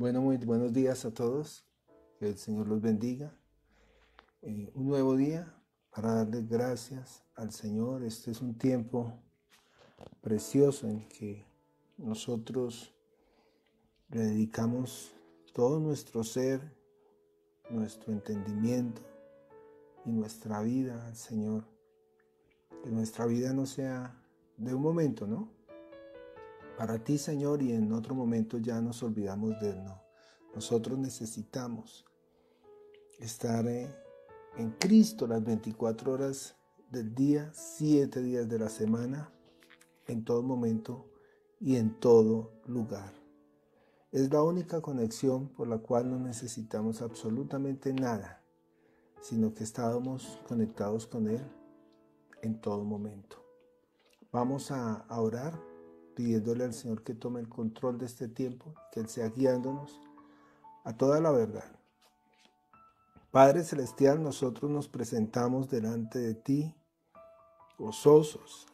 Bueno, muy buenos días a todos. Que el Señor los bendiga. Un nuevo día para darle gracias al Señor. Este es un tiempo precioso en que nosotros le dedicamos todo nuestro ser, nuestro entendimiento y nuestra vida al Señor. Que nuestra vida no sea de un momento, ¿no? Para ti, Señor, y en otro momento ya nos olvidamos de Él, no. Nosotros necesitamos estar en Cristo las 24 horas del día, 7 días de la semana, en todo momento y en todo lugar. Es la única conexión por la cual no necesitamos absolutamente nada, sino que estamos conectados con Él en todo momento. Vamos a orar pidiéndole al Señor que tome el control de este tiempo, que Él sea guiándonos a toda la verdad. Padre Celestial, nosotros nos presentamos delante de ti, gozosos,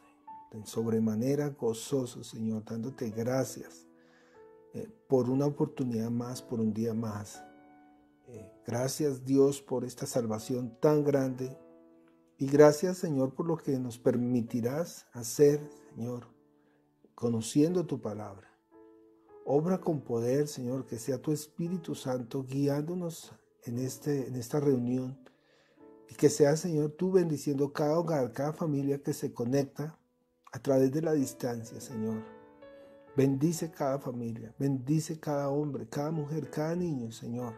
de sobremanera gozosos, Señor, dándote gracias por una oportunidad más, por un día más. Gracias, Dios, por esta salvación tan grande. Y gracias, Señor, por lo que nos permitirás hacer, Señor, conociendo tu palabra. Obra con poder, Señor, que sea tu Espíritu Santo guiándonos en esta reunión, y que sea, Señor, tú bendiciendo cada hogar, cada familia que se conecta a través de la distancia, Señor. Bendice cada familia, bendice cada hombre, cada mujer, cada niño, Señor,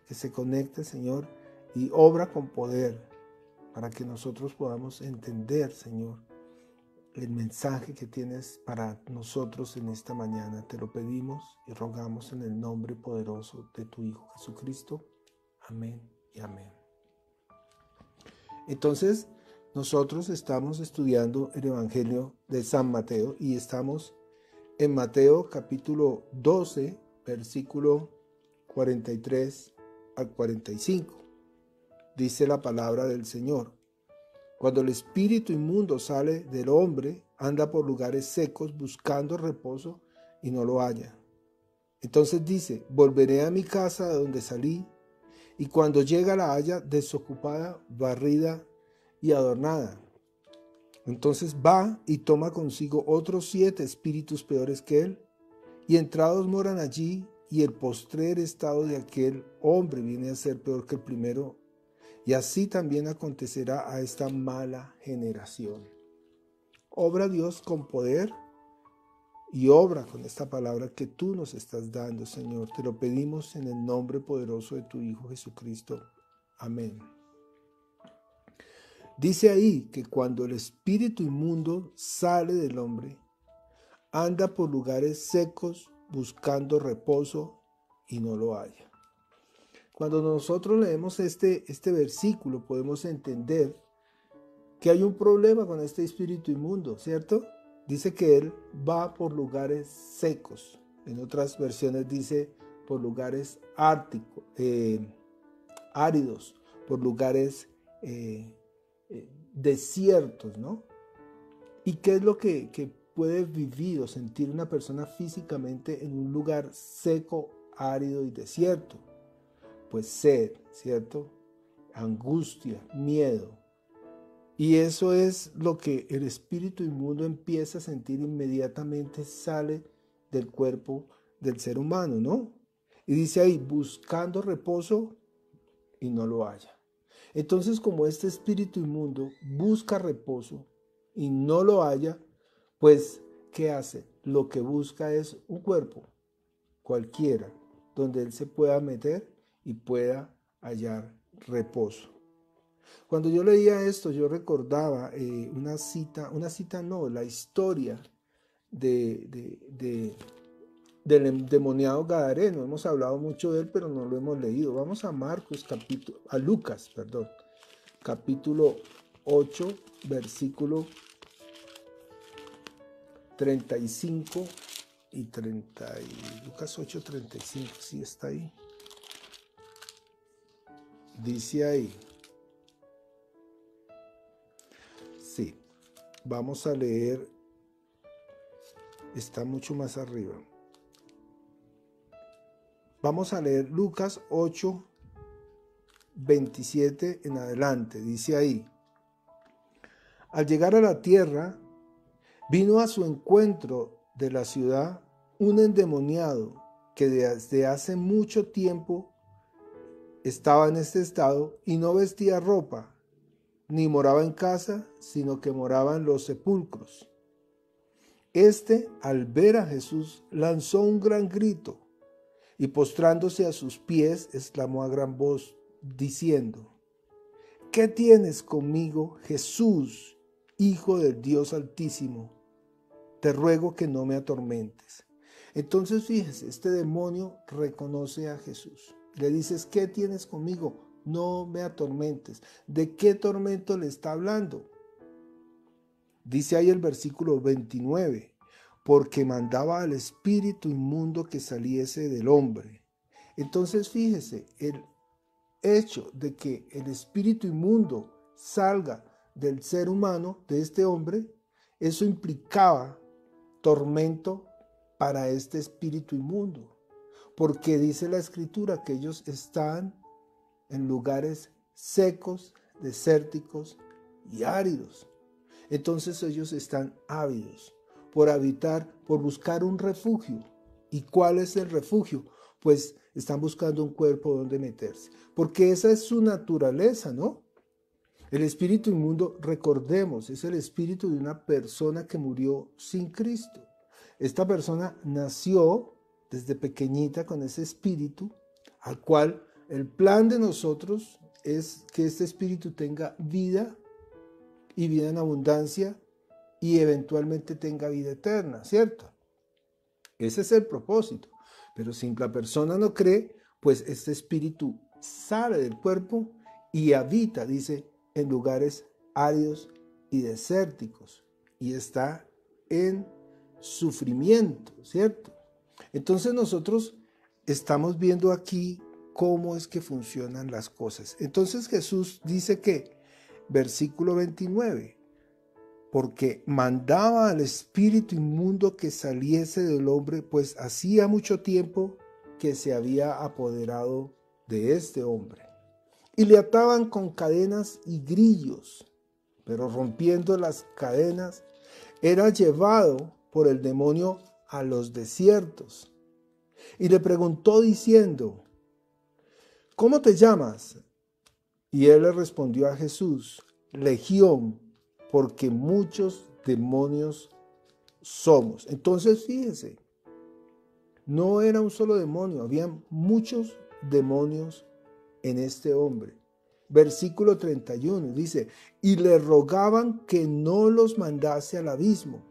que se conecte, Señor, y obra con poder para que nosotros podamos entender, Señor, el mensaje que tienes para nosotros en esta mañana. Te lo pedimos y rogamos en el nombre poderoso de tu Hijo Jesucristo. Amén y amén. Entonces, nosotros estamos estudiando el Evangelio de San Mateo y estamos en Mateo capítulo 12, versículo 43 al 45. Dice la palabra del Señor: cuando el espíritu inmundo sale del hombre, anda por lugares secos buscando reposo y no lo halla. Entonces dice: volveré a mi casa de donde salí, y cuando llega la halla desocupada, barrida y adornada. Entonces va y toma consigo otros 7 espíritus peores que él, y entrados moran allí, y el postrer estado de aquel hombre viene a ser peor que el primero. Y así también acontecerá a esta mala generación. Obra Dios con poder y obra con esta palabra que tú nos estás dando, Señor. Te lo pedimos en el nombre poderoso de tu Hijo Jesucristo. Amén. Dice ahí que cuando el espíritu inmundo sale del hombre, anda por lugares secos buscando reposo y no lo halla. Cuando nosotros leemos este versículo, podemos entender que hay un problema con este espíritu inmundo, ¿cierto? Dice que él va por lugares secos. En otras versiones dice por lugares áridos, por lugares desiertos, ¿no? ¿Y qué es lo que puede vivir o sentir una persona físicamente en un lugar seco, árido y desierto? Pues sed, ¿cierto? Angustia, miedo. Y eso es lo que el espíritu inmundo empieza a sentir inmediatamente, sale del cuerpo del ser humano, ¿no? Y dice ahí, buscando reposo y no lo halla. Entonces, como este espíritu inmundo busca reposo y no lo halla, pues, ¿qué hace? Lo que busca es un cuerpo, cualquiera, donde él se pueda meter y pueda hallar reposo. Cuando yo leía esto, yo recordaba la historia del endemoniado gadareno. Hemos hablado mucho de él, pero no lo hemos leído. Vamos a Lucas, capítulo 8, versículo 35 y 30. Lucas 8, 35, sí está ahí. Dice ahí. Sí, vamos a leer, está mucho más arriba. Vamos a leer Lucas 8, 27 en adelante. Dice ahí: al llegar a la tierra, vino a su encuentro de la ciudad un endemoniado que desde hace mucho tiempo estaba en este estado y no vestía ropa, ni moraba en casa, sino que moraba en los sepulcros. Este, al ver a Jesús, lanzó un gran grito y postrándose a sus pies, exclamó a gran voz, diciendo: ¿qué tienes conmigo, Jesús, Hijo del Dios Altísimo? Te ruego que no me atormentes. Entonces fíjese, este demonio reconoce a Jesús. Le dices: ¿qué tienes conmigo? No me atormentes. ¿De qué tormento le está hablando? Dice ahí el versículo 29, porque mandaba al espíritu inmundo que saliese del hombre. Entonces fíjese, el hecho de que el espíritu inmundo salga del ser humano, de este hombre, eso implicaba tormento para este espíritu inmundo, porque dice la escritura que ellos están en lugares secos, desérticos y áridos. Entonces ellos están ávidos por habitar, por buscar un refugio. ¿Y cuál es el refugio? Pues están buscando un cuerpo donde meterse, porque esa es su naturaleza, ¿no? El espíritu inmundo, recordemos, es el espíritu de una persona que murió sin Cristo. Esta persona nació desde pequeñita con ese espíritu, al cual el plan de nosotros es que este espíritu tenga vida y vida en abundancia y eventualmente tenga vida eterna, ¿cierto? Ese es el propósito. Pero si la persona no cree, pues este espíritu sale del cuerpo y habita, dice, en lugares áridos y desérticos y está en sufrimiento, ¿cierto? Entonces nosotros estamos viendo aquí cómo es que funcionan las cosas. Entonces Jesús dice que, versículo 29, porque mandaba al espíritu inmundo que saliese del hombre, pues hacía mucho tiempo que se había apoderado de este hombre. Y le ataban con cadenas y grillos, pero rompiendo las cadenas, era llevado por el demonio a los desiertos. Y le preguntó diciendo: ¿cómo te llamas? Y él le respondió a Jesús: Legión, porque muchos demonios somos. Entonces fíjense, no era un solo demonio, había muchos demonios en este hombre. Versículo 31 dice: y le rogaban que no los mandase al abismo.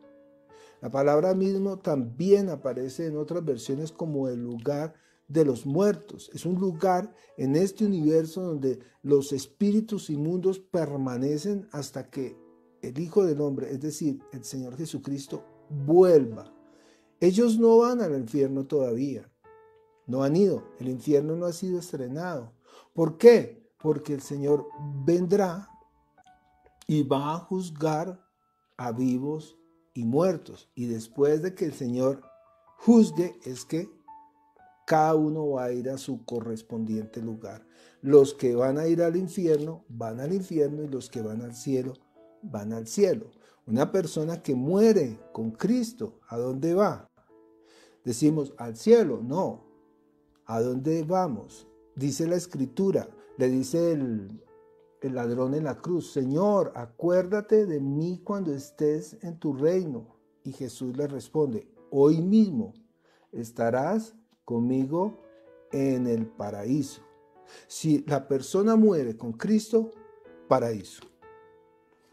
La palabra mismo también aparece en otras versiones como el lugar de los muertos. Es un lugar en este universo donde los espíritus inmundos permanecen hasta que el Hijo del Hombre, es decir, el Señor Jesucristo, vuelva. Ellos no van al infierno todavía, no han ido, el infierno no ha sido estrenado. ¿Por qué? Porque el Señor vendrá y va a juzgar a vivos y muertos. Y después de que el Señor juzgue, es que cada uno va a ir a su correspondiente lugar. Los que van a ir al infierno, van al infierno, y los que van al cielo, van al cielo. Una persona que muere con Cristo, ¿a dónde va? Decimos, al cielo. No. ¿A dónde vamos? Dice la Escritura, le dice el ladrón en la cruz: Señor, acuérdate de mí cuando estés en tu reino. Y Jesús le responde: hoy mismo estarás conmigo en el paraíso. Si la persona muere con Cristo, paraíso.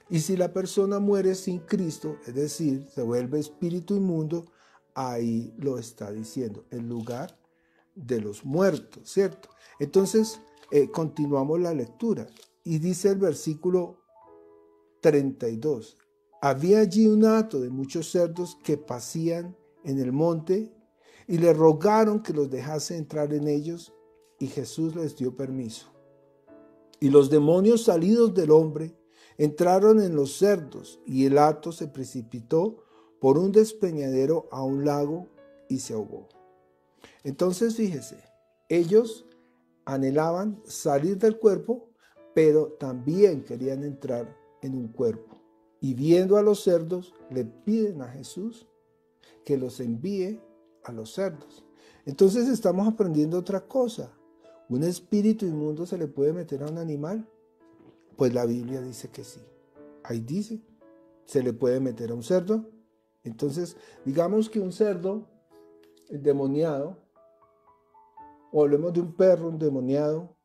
Y si la persona muere sin Cristo, es decir, se vuelve espíritu inmundo, ahí lo está diciendo, el lugar de los muertos, ¿cierto? Entonces, continuamos la lectura. Y dice el versículo 32, había allí un hato de muchos cerdos que pacían en el monte, y le rogaron que los dejase entrar en ellos, y Jesús les dio permiso. Y los demonios salidos del hombre entraron en los cerdos, y el hato se precipitó por un despeñadero a un lago y se ahogó. Entonces fíjese, Ellos anhelaban salir del cuerpo, pero también querían entrar en un cuerpo. Y viendo a los cerdos, le piden a Jesús que los envíe a los cerdos. Entonces estamos aprendiendo otra cosa. ¿Un espíritu inmundo se le puede meter a un animal? Pues la Biblia dice que sí. Ahí dice, se le puede meter a un cerdo. Entonces, digamos que un cerdo endemoniado, o hablemos de un perro endemoniado,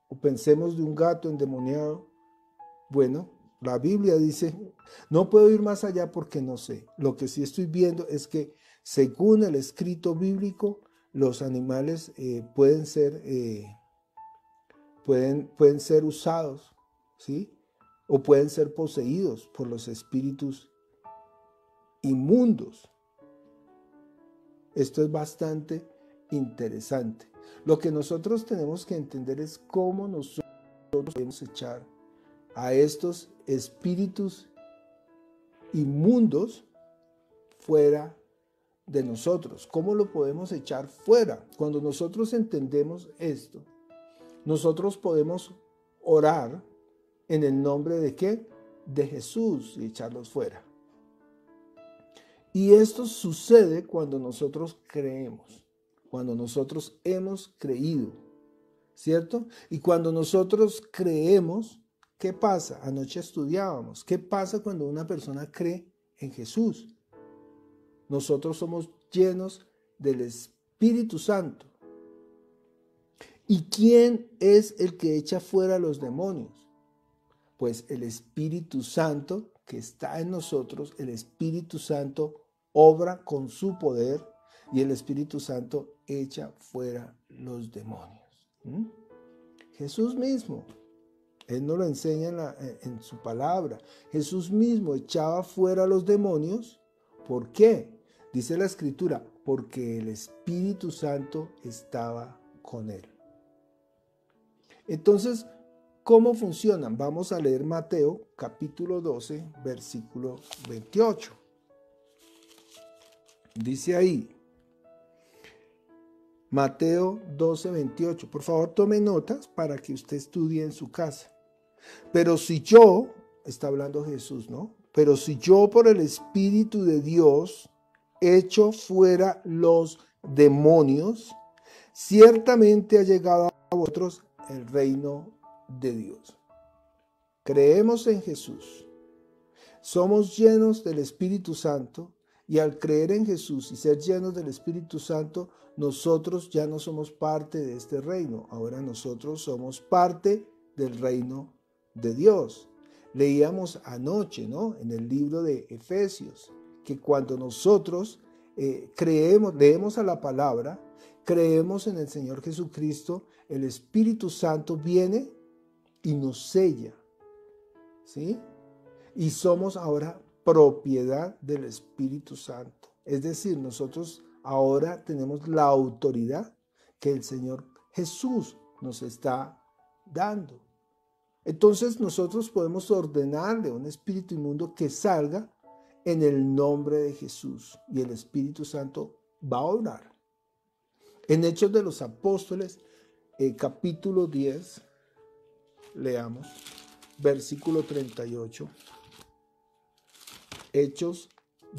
o pensemos de un gato endemoniado. Bueno, la Biblia dice, no puedo ir más allá porque no sé. Lo que sí estoy viendo es que, según el escrito bíblico, los animales pueden ser usados, ¿sí? O pueden ser poseídos por los espíritus inmundos. Esto es bastante interesante. Lo que nosotros tenemos que entender es cómo nosotros podemos echar a estos espíritus inmundos fuera de nosotros. ¿Cómo lo podemos echar fuera? Cuando nosotros entendemos esto, nosotros podemos orar en el nombre de ¿qué? De Jesús y echarlos fuera. Y esto sucede cuando nosotros creemos, cuando nosotros hemos creído, ¿cierto? Y cuando nosotros creemos, ¿qué pasa? Anoche estudiábamos, ¿qué pasa cuando una persona cree en Jesús? Nosotros somos llenos del Espíritu Santo. ¿Y quién es el que echa fuera a los demonios? Pues el Espíritu Santo que está en nosotros, el Espíritu Santo obra con su poder y el Espíritu Santo echa fuera los demonios. Jesús mismo, Él nos lo enseña en su palabra, Jesús mismo echaba fuera los demonios. ¿Por qué? Dice la Escritura, porque el Espíritu Santo estaba con Él. Entonces, ¿cómo funcionan? Vamos a leer Mateo capítulo 12, versículo 28. Dice ahí, Mateo 12, 28. Por favor, tome notas para que usted estudie en su casa. Pero si yo, está hablando Jesús, ¿no? Pero si yo por el Espíritu de Dios echo fuera los demonios, ciertamente ha llegado a vosotros el reino de Dios. Creemos en Jesús, somos llenos del Espíritu Santo y al creer en Jesús y ser llenos del Espíritu Santo, nosotros ya no somos parte de este reino, ahora nosotros somos parte del reino de Dios. Leíamos anoche, ¿no? En el libro de Efesios, que cuando nosotros leemos a la palabra, creemos en el Señor Jesucristo, el Espíritu Santo viene y nos sella, ¿sí? Y somos ahora propiedad del Espíritu Santo. Es decir, nosotros ahora tenemos la autoridad que el Señor Jesús nos está dando. Entonces nosotros podemos ordenarle a un espíritu inmundo que salga en el nombre de Jesús y el Espíritu Santo va a obrar. En Hechos de los Apóstoles, capítulo 10, leamos, versículo 38. Hechos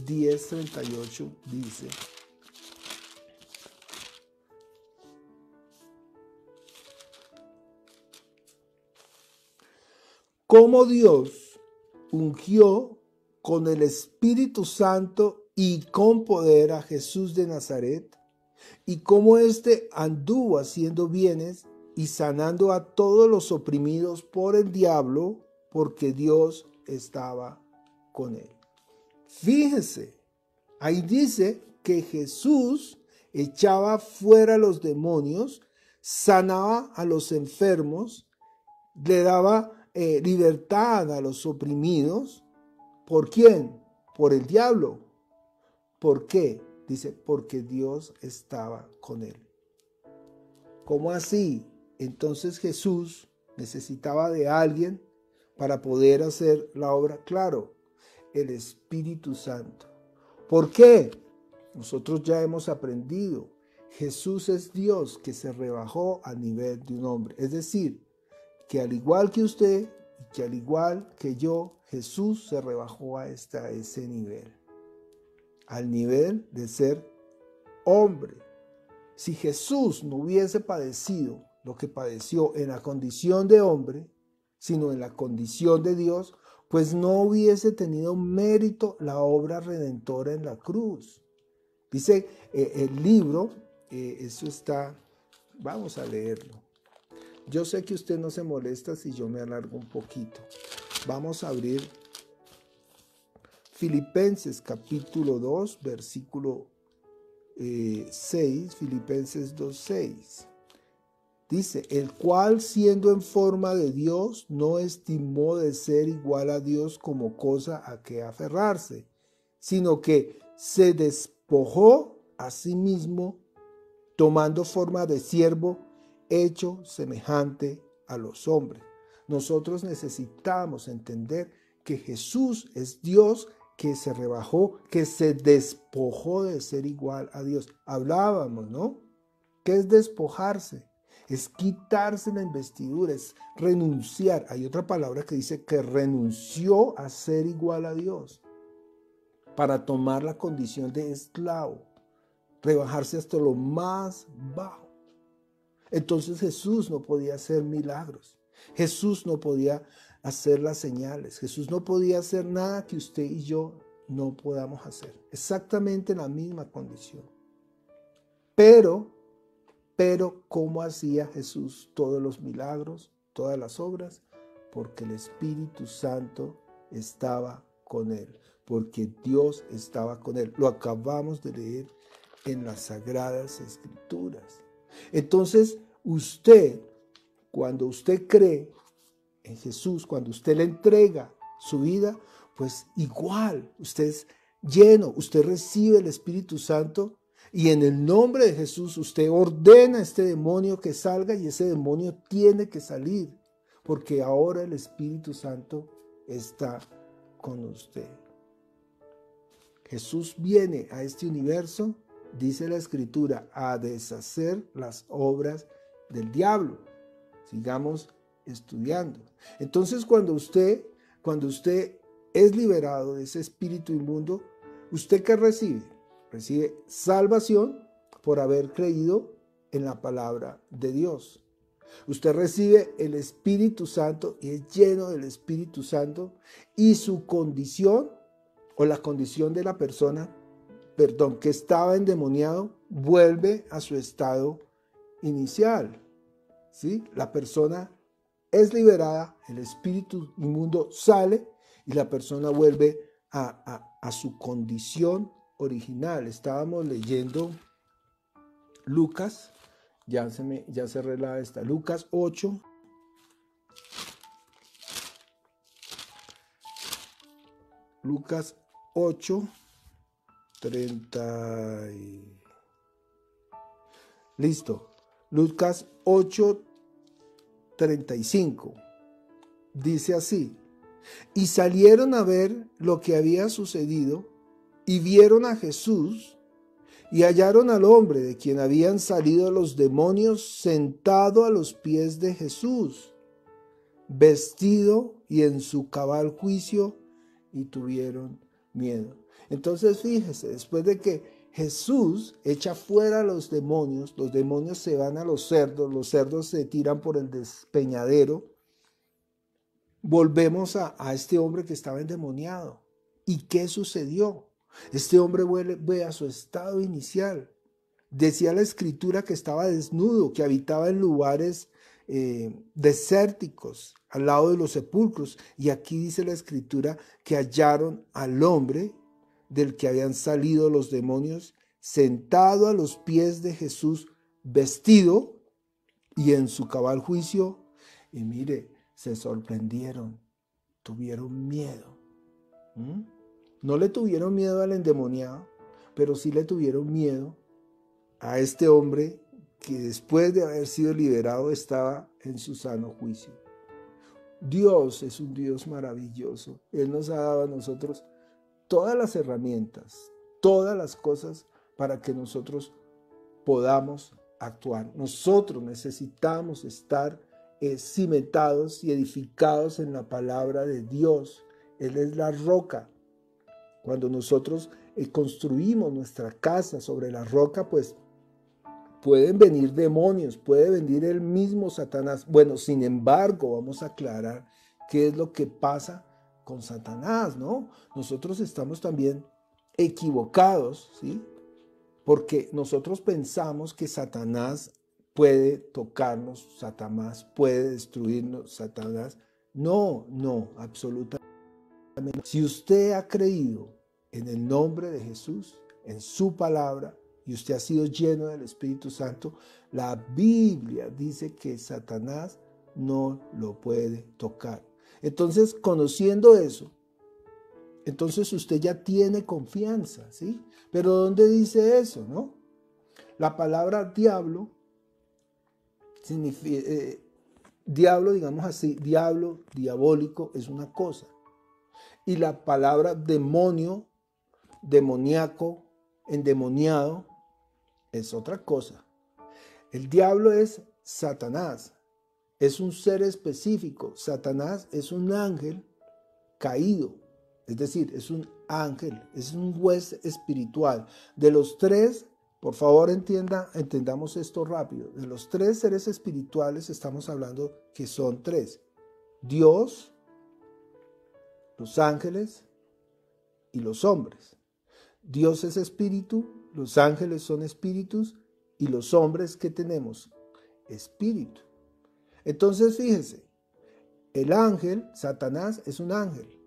10, 38 dice: como Dios ungió con el Espíritu Santo y con poder a Jesús de Nazaret, y cómo éste anduvo haciendo bienes y sanando a todos los oprimidos por el diablo, porque Dios estaba con él. Fíjese, ahí dice que Jesús echaba fuera a los demonios, sanaba a los enfermos, le daba libertad a los oprimidos. ¿Por quién? Por el diablo. ¿Por qué? Dice, porque Dios estaba con él. ¿Cómo así? Entonces Jesús necesitaba de alguien para poder hacer la obra. Claro, el Espíritu Santo. ¿Por qué? Nosotros ya hemos aprendido. Jesús es Dios que se rebajó al nivel de un hombre. Es decir, que al igual que usted y que al igual que yo, Jesús se rebajó a ese nivel. Al nivel de ser hombre. Si Jesús no hubiese padecido lo que padeció en la condición de hombre, sino en la condición de Dios, pues no hubiese tenido mérito la obra redentora en la cruz. Dice el libro, eso está, vamos a leerlo. Yo sé que usted no se molesta si yo me alargo un poquito. Vamos a abrir Filipenses capítulo 2, versículo 6, Filipenses 2:6. Dice, el cual siendo en forma de Dios, no estimó de ser igual a Dios como cosa a que aferrarse, sino que se despojó a sí mismo, tomando forma de siervo, hecho semejante a los hombres. Nosotros necesitamos entender que Jesús es Dios que se rebajó, que se despojó de ser igual a Dios. Hablábamos, ¿no? ¿Qué es despojarse? Es quitarse la investidura, es renunciar. Hay otra palabra que dice que renunció a ser igual a Dios para tomar la condición de esclavo, rebajarse hasta lo más bajo. Entonces Jesús no podía hacer milagros. Jesús no podía hacer las señales. Jesús no podía hacer nada que usted y yo no podamos hacer. Exactamente la misma condición. Pero, ¿cómo hacía Jesús todos los milagros, todas las obras? Porque el Espíritu Santo estaba con él. Porque Dios estaba con él. Lo acabamos de leer en las Sagradas Escrituras. Entonces, cuando usted cree en Jesús, cuando usted le entrega su vida, pues igual, usted es lleno, usted recibe el Espíritu Santo y en el nombre de Jesús usted ordena a este demonio que salga y ese demonio tiene que salir, porque ahora el Espíritu Santo está con usted. Jesús viene a este universo, dice la Escritura, a deshacer las obras del diablo. Sigamos estudiando. Entonces, cuando usted es liberado de ese espíritu inmundo, ¿usted qué recibe? Recibe salvación por haber creído en la palabra de Dios. Usted recibe el Espíritu Santo y es lleno del Espíritu Santo y su condición o la condición de la persona, que estaba endemoniado, vuelve a su estado inicial. ¿Sí? La persona es liberada, el espíritu inmundo sale y la persona vuelve a su condición original. Estábamos leyendo Lucas, ya cerré esta, Lucas 8. Lucas 8, 30. Listo. Lucas 8:35 dice así: y salieron a ver lo que había sucedido y vieron a Jesús y hallaron al hombre de quien habían salido los demonios sentado a los pies de Jesús, vestido y en su cabal juicio, y tuvieron miedo. Entonces fíjese, después de que Jesús echa fuera a los demonios se van a los cerdos se tiran por el despeñadero. Volvemos a este hombre que estaba endemoniado. ¿Y qué sucedió? Este hombre vuelve a su estado inicial. Decía la Escritura que estaba desnudo, que habitaba en lugares desérticos, al lado de los sepulcros. Y aquí dice la Escritura que hallaron al hombre del que habían salido los demonios, sentado a los pies de Jesús, vestido y en su cabal juicio. Y mire, se sorprendieron, tuvieron miedo. No le tuvieron miedo al endemoniado, pero sí le tuvieron miedo a este hombre que después de haber sido liberado estaba en su sano juicio. Dios es un Dios maravilloso. Él nos ha dado a nosotros todas las herramientas, todas las cosas para que nosotros podamos actuar. Nosotros necesitamos estar cimentados y edificados en la palabra de Dios. Él es la roca. Cuando nosotros construimos nuestra casa sobre la roca, pues pueden venir demonios, puede venir el mismo Satanás. Bueno, sin embargo, vamos a aclarar qué es lo que pasa con Satanás, ¿no? Nosotros estamos también equivocados, ¿sí? Porque nosotros pensamos que Satanás puede tocarnos, Satanás puede destruirnos, Satanás. No, absolutamente. Si usted ha creído en el nombre de Jesús, en su palabra, y usted ha sido lleno del Espíritu Santo, la Biblia dice que Satanás no lo puede tocar. Entonces, conociendo eso, entonces usted ya tiene confianza, ¿sí? Pero ¿dónde dice eso, no? La palabra diablo significa, diablo, digamos así, diablo, diabólico, es una cosa. Y la palabra demonio, demoníaco, endemoniado, es otra cosa. El diablo es Satanás, es un ser específico. Satanás es un ángel caído, es decir, es un ángel, es un juez espiritual. De los tres, por favor entendamos esto rápido, de los tres seres espirituales estamos hablando que son tres: Dios, los ángeles y los hombres. Dios es espíritu, los ángeles son espíritus y los hombres, ¿qué tenemos? Espíritu. Entonces, fíjese, el ángel, Satanás, es un ángel.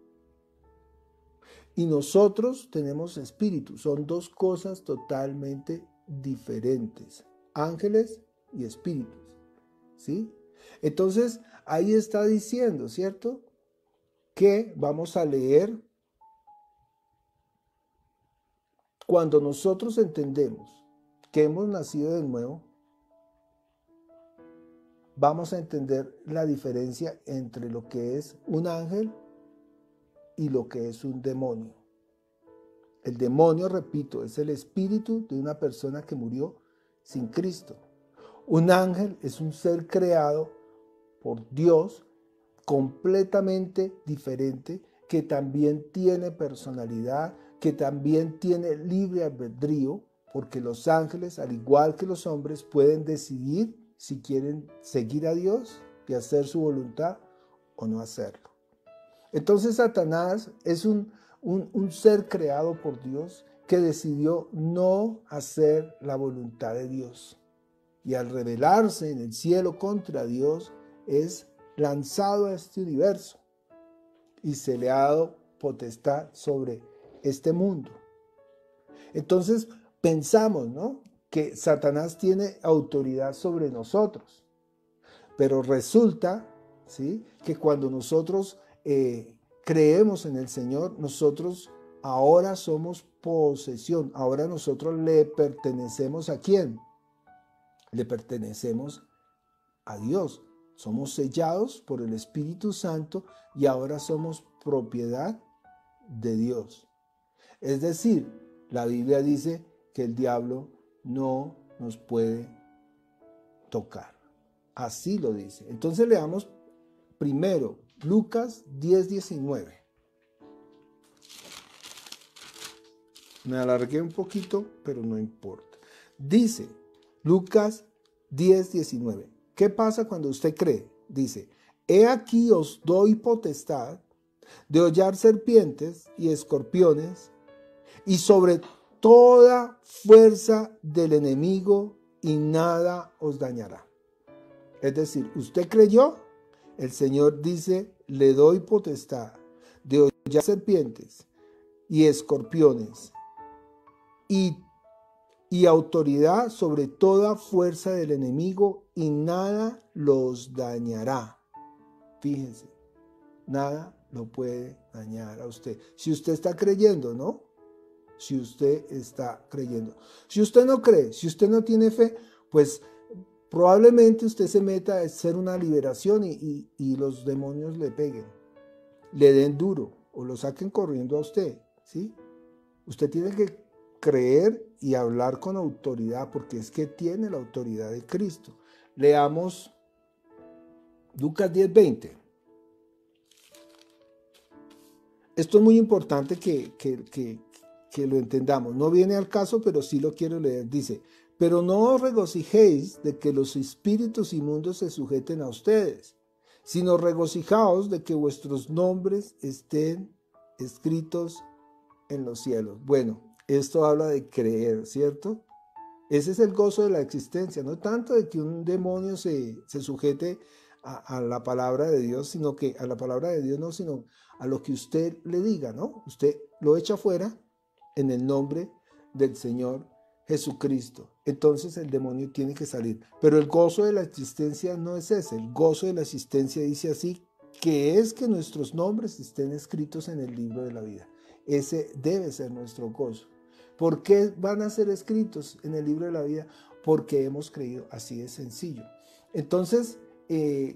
Y nosotros tenemos espíritu. Son dos cosas totalmente diferentes. Ángeles y espíritus. ¿Sí? Entonces, ahí está diciendo, ¿cierto? Que vamos a leer. Cuando nosotros entendemos que hemos nacido de nuevo, vamos a entender la diferencia entre lo que es un ángel y lo que es un demonio. El demonio, repito, es el espíritu de una persona que murió sin Cristo. Un ángel es un ser creado por Dios, completamente diferente, que también tiene personalidad, que también tiene libre albedrío, porque los ángeles, al igual que los hombres, pueden decidir si quieren seguir a Dios y hacer su voluntad o no hacerlo. Entonces Satanás es un ser creado por Dios que decidió no hacer la voluntad de Dios. Y al rebelarse en el cielo contra Dios, es lanzado a este universo y se le ha dado potestad sobre este mundo. Entonces pensamos, ¿no?, que Satanás tiene autoridad sobre nosotros, pero resulta, ¿sí?, que cuando nosotros creemos en el Señor, nosotros ahora somos posesión. Ahora nosotros le pertenecemos ¿a quién? Le pertenecemos a Dios. Somos sellados por el Espíritu Santo y ahora somos propiedad de Dios. Es decir, la Biblia dice que el diablo no nos puede tocar. Así lo dice. Entonces leamos primero Lucas 10:19. Me alargué un poquito, pero no importa. Dice Lucas 10:19. ¿Qué pasa cuando usted cree? Dice: he aquí os doy potestad de hollar serpientes y escorpiones y sobre toda fuerza del enemigo, y nada os dañará. Es decir, usted creyó, el Señor dice: le doy potestad de hollar serpientes y escorpiones y autoridad sobre toda fuerza del enemigo, y nada los dañará. Fíjense, nada lo puede dañar a usted. Si usted está creyendo, ¿no? Si usted está creyendo. Si usted no cree, si usted no tiene fe, pues probablemente usted se meta a hacer una liberación y los demonios le peguen, le den duro o lo saquen corriendo a usted, ¿sí? Usted tiene que creer y hablar con autoridad, porque es que tiene la autoridad de Cristo. Leamos Lucas 10:20. Esto es muy importante que lo entendamos. No viene al caso, pero sí lo quiero leer. Dice, pero no os regocijéis de que los espíritus inmundos se sujeten a ustedes, sino regocijaos de que vuestros nombres estén escritos en los cielos. Bueno, esto habla de creer, ¿cierto? Ese es el gozo de la existencia, no tanto de que un demonio se sujete a la palabra de Dios, sino que a la palabra de Dios no, sino a lo que usted le diga, ¿no? Usted lo echa fuera en el nombre del Señor Jesucristo. Entonces el demonio tiene que salir. Pero el gozo de la existencia no es ese. El gozo de la existencia dice así, que es que nuestros nombres estén escritos en el libro de la vida. Ese debe ser nuestro gozo. ¿Por qué van a ser escritos en el libro de la vida? Porque hemos creído, así de sencillo. Entonces,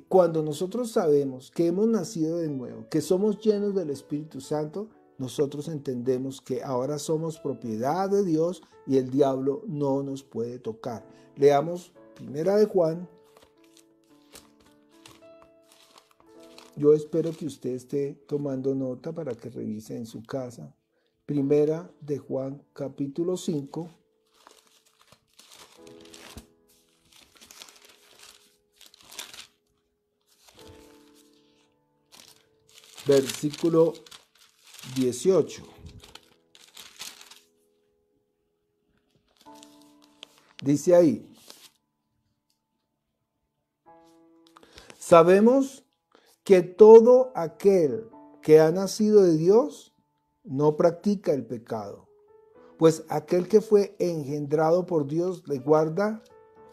cuando nosotros sabemos que hemos nacido de nuevo, que somos llenos del Espíritu Santo, nosotros entendemos que ahora somos propiedad de Dios y el diablo no nos puede tocar. Leamos 1 de Juan. Yo espero que usted esté tomando nota para que revise en su casa. 1 de Juan, capítulo 5. Versículo 18. Dice ahí, sabemos que todo aquel que ha nacido de Dios no practica el pecado, pues aquel que fue engendrado por Dios le guarda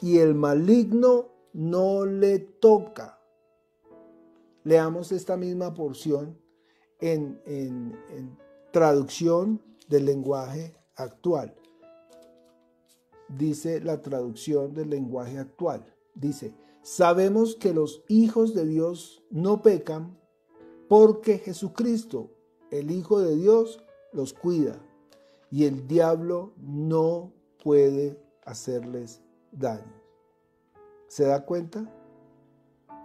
y el maligno no le toca. Leamos esta misma porción en traducción del lenguaje actual. Dice la traducción del lenguaje actual. Dice, sabemos que los hijos de Dios no pecan porque Jesucristo, el Hijo de Dios, los cuida y el diablo no puede hacerles daño. ¿Se da cuenta?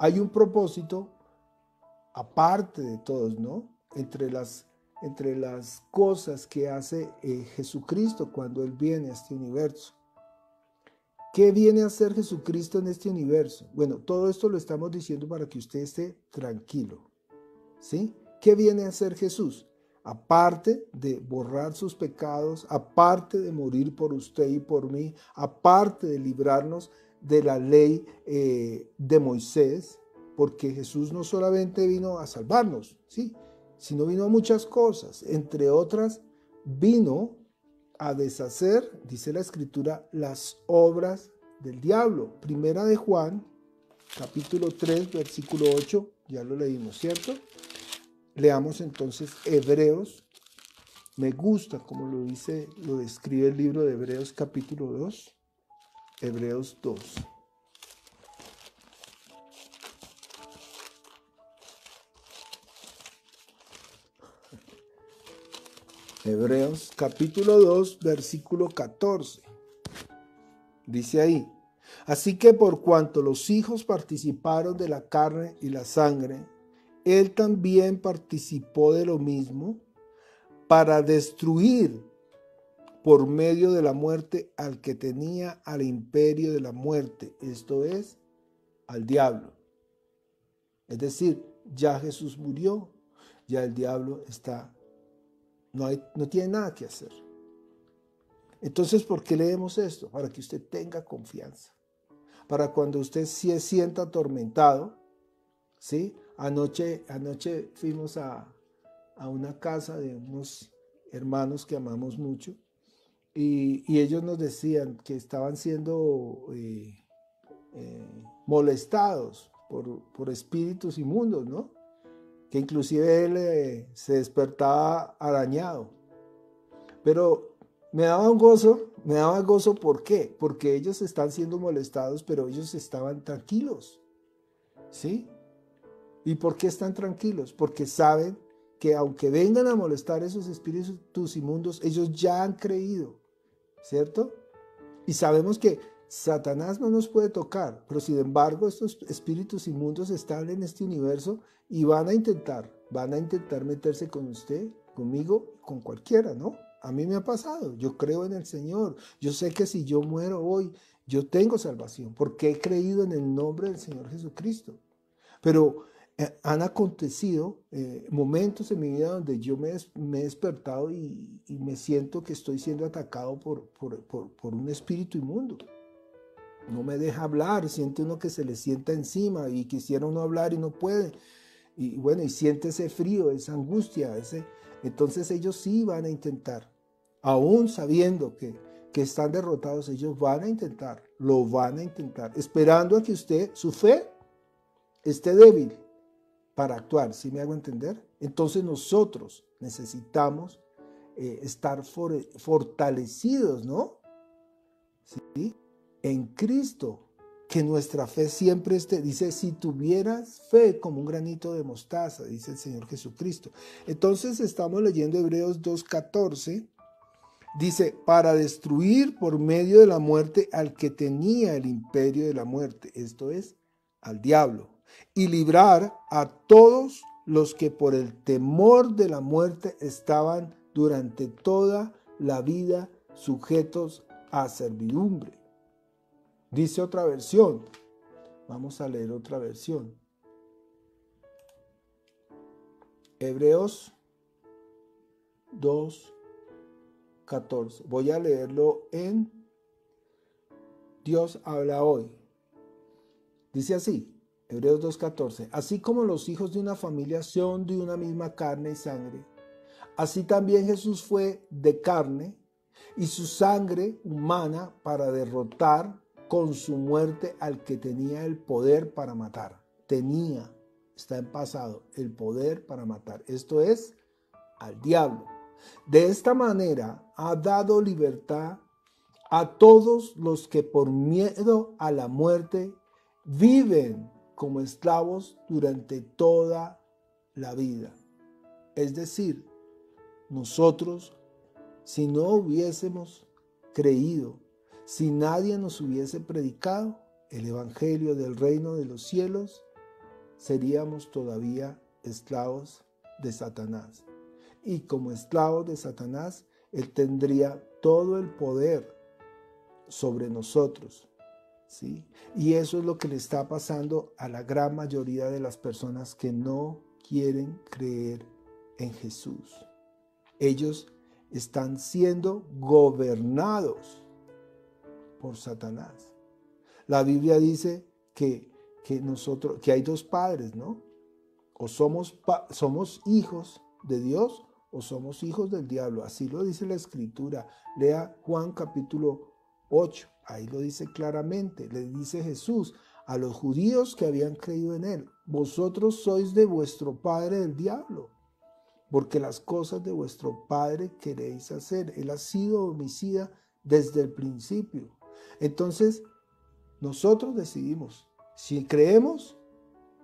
Hay un propósito aparte de todos, ¿no? Entre las cosas que hace Jesucristo cuando Él viene a este universo. ¿Qué viene a hacer Jesucristo en este universo? Bueno, todo esto lo estamos diciendo para que usted esté tranquilo, ¿sí? ¿Qué viene a hacer Jesús? Aparte de borrar sus pecados, aparte de morir por usted y por mí, aparte de librarnos de la ley de Moisés, porque Jesús no solamente vino a salvarnos, ¿sí?, sino vino a muchas cosas. Entre otras, vino a deshacer, dice la Escritura, las obras del diablo. 1 de Juan, capítulo 3, versículo 8, ya lo leímos, ¿cierto? Leamos entonces Hebreos. Me gusta como lo describe el libro de Hebreos, capítulo 2, Hebreos 2. Hebreos capítulo 2, versículo 14. Dice ahí, así que por cuanto los hijos participaron de la carne y la sangre, Él también participó de lo mismo para destruir por medio de la muerte al que tenía al imperio de la muerte, esto es, al diablo. Es decir, ya Jesús murió, ya el diablo no tiene nada que hacer. Entonces, ¿por qué leemos esto? Para que usted tenga confianza. Para cuando usted se sienta atormentado, ¿sí? Anoche fuimos a una casa de unos hermanos que amamos mucho y ellos nos decían que estaban siendo molestados por espíritus inmundos, ¿no? Que inclusive él se despertaba arañado. Pero me daba gozo, ¿por qué? Porque ellos están siendo molestados, pero ellos estaban tranquilos, ¿sí? ¿Y por qué están tranquilos? Porque saben que aunque vengan a molestar esos espíritus inmundos, ellos ya han creído ¿cierto? Y sabemos que Satanás no nos puede tocar, pero sin embargo estos espíritus inmundos están en este universo y van a intentar meterse con usted, conmigo, con cualquiera, ¿no? A mí me ha pasado, yo creo en el Señor, yo sé que si yo muero hoy, yo tengo salvación, porque he creído en el nombre del Señor Jesucristo. Pero han acontecido momentos en mi vida donde yo me he despertado y me siento que estoy siendo atacado por un espíritu inmundo. No me deja hablar, siente uno que se le sienta encima y quisiera uno hablar y no puede. Y bueno, y siente ese frío, esa angustia. Entonces ellos sí van a intentar, aún sabiendo que están derrotados, ellos van a intentar, lo van a intentar, esperando a que usted, su fe, esté débil para actuar, ¿sí me hago entender? Entonces nosotros necesitamos estar fortalecidos, ¿no? ¿Sí? En Cristo, que nuestra fe siempre esté, dice, si tuvieras fe como un granito de mostaza, dice el Señor Jesucristo. Entonces estamos leyendo Hebreos 2:14, dice, para destruir por medio de la muerte al que tenía el imperio de la muerte, esto es, al diablo, y librar a todos los que por el temor de la muerte estaban durante toda la vida sujetos a servidumbre. Dice otra versión, vamos a leer otra versión. Hebreos 2:14. Voy a leerlo en Dios habla hoy. Dice así, Hebreos 2:14. Así como los hijos de una familia son de una misma carne y sangre, así también Jesús fue de carne y su sangre humana para derrotar con su muerte al que tenía el poder para matar. Está en pasado, el poder para matar. Esto es, al diablo. De esta manera ha dado libertad a todos los que por miedo a la muerte viven como esclavos durante toda la vida. Es decir, nosotros, si no hubiésemos creído, si nadie nos hubiese predicado el evangelio del reino de los cielos, seríamos todavía esclavos de Satanás. Y como esclavos de Satanás, él tendría todo el poder sobre nosotros, ¿sí? Y eso es lo que le está pasando a la gran mayoría de las personas que no quieren creer en Jesús. Ellos están siendo gobernados por Satanás. La Biblia dice que hay dos padres, ¿no? O somos hijos de Dios o somos hijos del diablo. Así lo dice la Escritura. Lea Juan capítulo 8. Ahí lo dice claramente. Le dice Jesús a los judíos que habían creído en él: vosotros sois de vuestro padre el diablo, porque las cosas de vuestro padre queréis hacer. Él ha sido homicida desde el principio. Entonces, nosotros decidimos. Si creemos,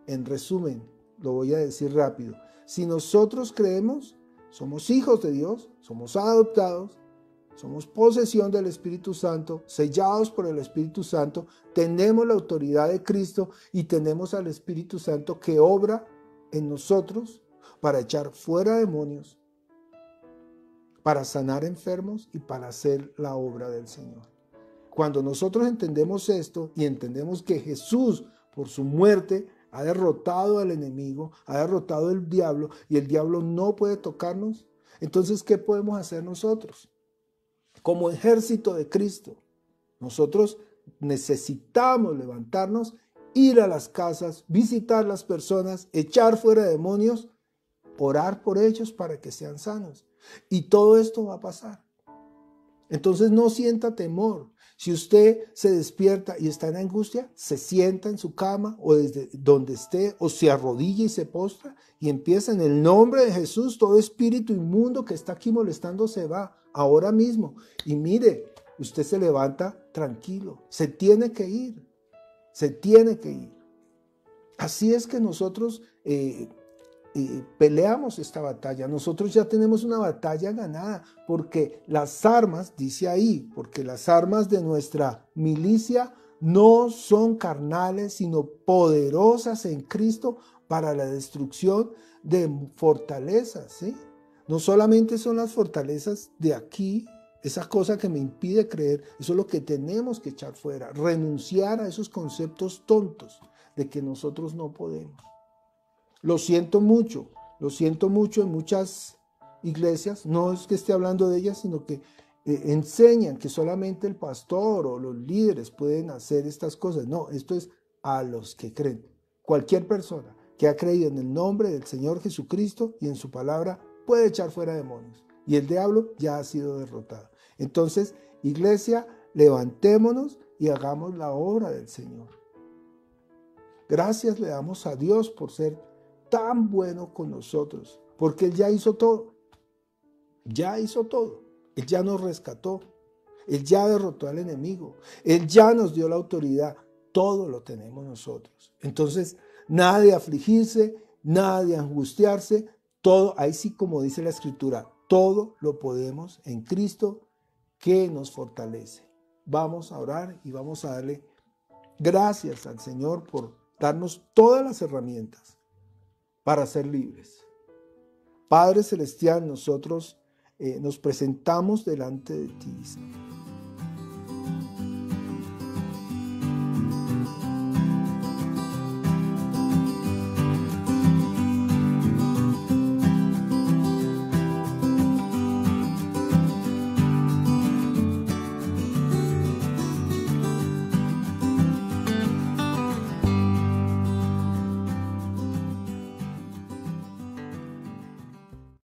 en resumen, lo voy a decir rápido. Si nosotros creemos, somos hijos de Dios, somos adoptados, somos posesión del Espíritu Santo, sellados por el Espíritu Santo, tenemos la autoridad de Cristo y tenemos al Espíritu Santo que obra en nosotros para echar fuera demonios, para sanar enfermos y para hacer la obra del Señor. Cuando nosotros entendemos esto y entendemos que Jesús, por su muerte, ha derrotado al enemigo, ha derrotado al diablo y el diablo no puede tocarnos, entonces, ¿qué podemos hacer nosotros? Como ejército de Cristo, nosotros necesitamos levantarnos, ir a las casas, visitar las personas, echar fuera demonios, orar por ellos para que sean sanos. Y todo esto va a pasar. Entonces no sienta temor. Si usted se despierta y está en angustia, se sienta en su cama o desde donde esté, o se arrodilla y se postra y empieza en el nombre de Jesús. Todo espíritu inmundo que está aquí molestando se va ahora mismo. Y mire, usted se levanta tranquilo. Se tiene que ir. Se tiene que ir. Así es que nosotros peleamos esta batalla. Nosotros ya tenemos una batalla ganada, porque las armas, dice ahí, porque las armas de nuestra milicia no son carnales, sino poderosas en Cristo para la destrucción de fortalezas, ¿sí? No solamente son las fortalezas de aquí, esa cosa que me impide creer, eso es lo que tenemos que echar fuera, renunciar a esos conceptos tontos de que nosotros no podemos. Lo siento mucho en muchas iglesias, no es que esté hablando de ellas, sino que enseñan que solamente el pastor o los líderes pueden hacer estas cosas. No, esto es a los que creen. Cualquier persona que ha creído en el nombre del Señor Jesucristo y en su palabra puede echar fuera demonios. Y el diablo ya ha sido derrotado. Entonces, iglesia, levantémonos y hagamos la obra del Señor. Gracias le damos a Dios por ser tan bueno con nosotros, porque Él ya hizo todo. Ya hizo todo. Él ya nos rescató. Él ya derrotó al enemigo. Él ya nos dio la autoridad. Todo lo tenemos nosotros. Entonces, nada de afligirse, nada de angustiarse. Todo, ahí sí, como dice la Escritura, todo lo podemos en Cristo que nos fortalece. Vamos a orar y vamos a darle gracias al Señor por darnos todas las herramientas para ser libres. Padre Celestial, nosotros nos presentamos delante de ti, Señor.